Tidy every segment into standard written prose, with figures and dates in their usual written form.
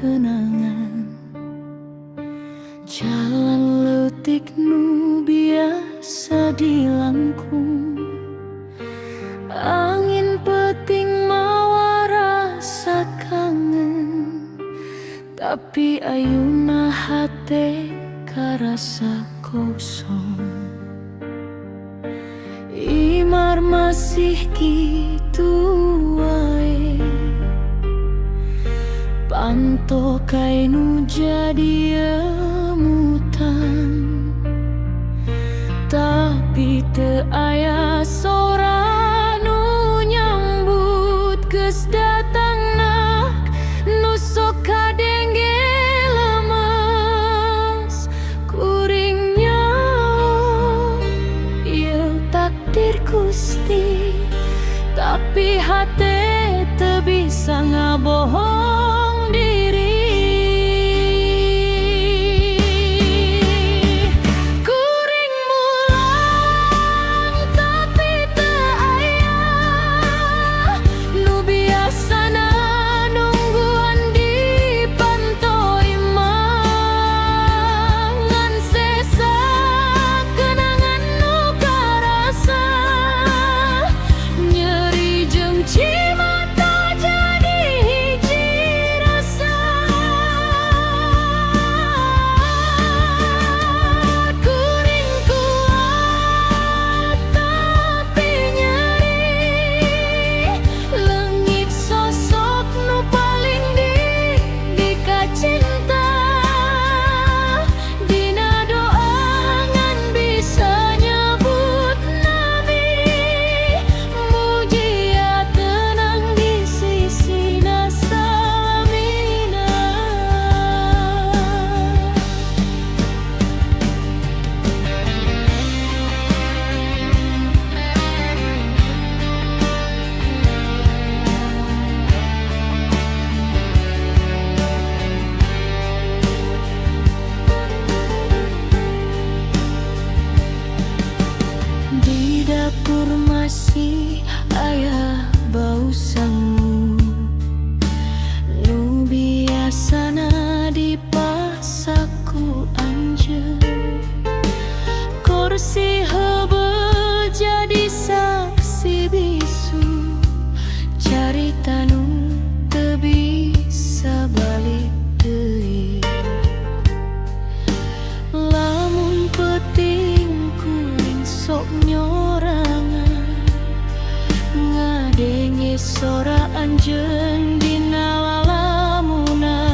kenangan. Jalan leutik nu biasa dilangkung, angin peting mawa rasa kangen. Tapi ayeuna hate karasa kosong, imar masih kitu wae. Panto kainu jadi emutan, tapi teu aya sora nu nyambut geus datangna nu sok kadenge lemes. Kuring nyaho ieu takdir Gusti, tapi hate teu bisa ngabohong diri. Kuring mulang tapi teu aya nu biasana nungguan di pantoi mah. Ngan sesa kenangan nu karasa, nyeri jeung cimata jadi hiji rasa. Kuring kuat tapi nyeri, leungit sosok nu paling dikacinta. Dina doa ngan bisa nyebut nabi, mujia tenang di sisina salamina. Di dapur masih aya bau sangu nu biasana dipasaku anjeun. Kursi heubeul jadi saksi bisu, carita nu teu bisa balik deui. Lamun peting kuring sok nyorangan, ngadenge sora anjeun dina lalamunan.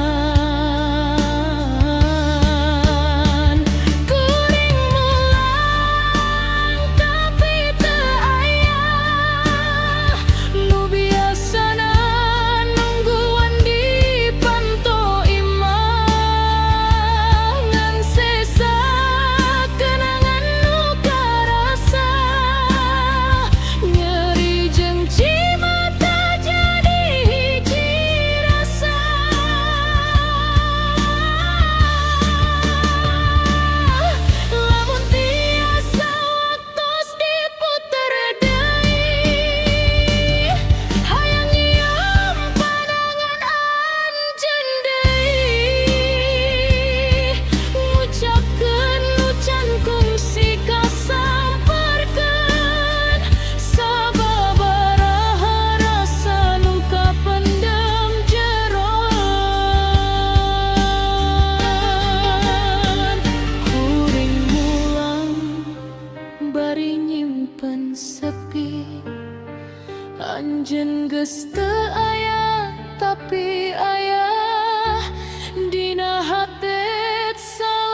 Kuring mulang tapi teu aya nu biasana nungguan di pantoi mah. Ngan sesa kenangan nu karasa, nyeri jeung cimata jadi hiji rasa. Lamun tiasa waktos diputer deui, hayang ngieum pandangan anjeun deui. Ngucapkeun nu can kungsi kasamperkeun sababaraha rasa nu kapendem jeroan. Kuring mulang bari nyimpen sepi, anjeun geus teu aya tapi aya dina hate salamina.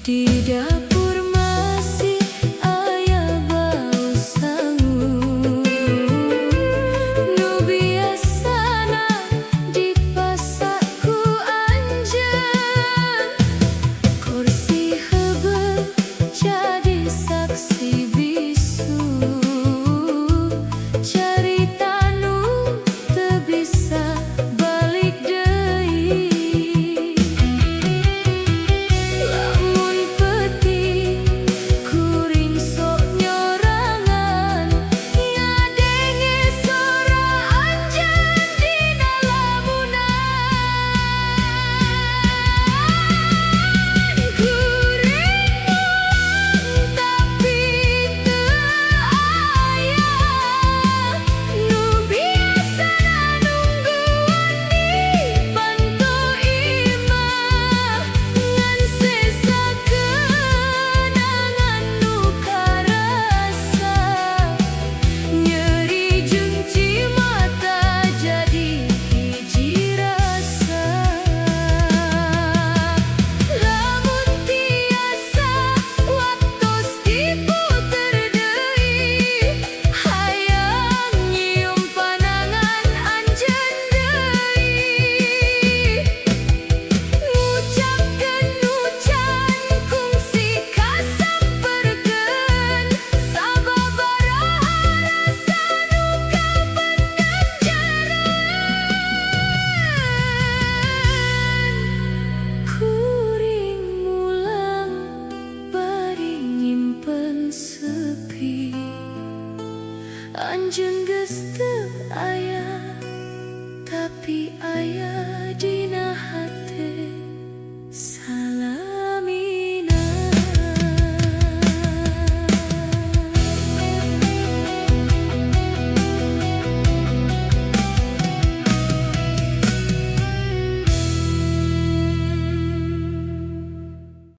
Tidak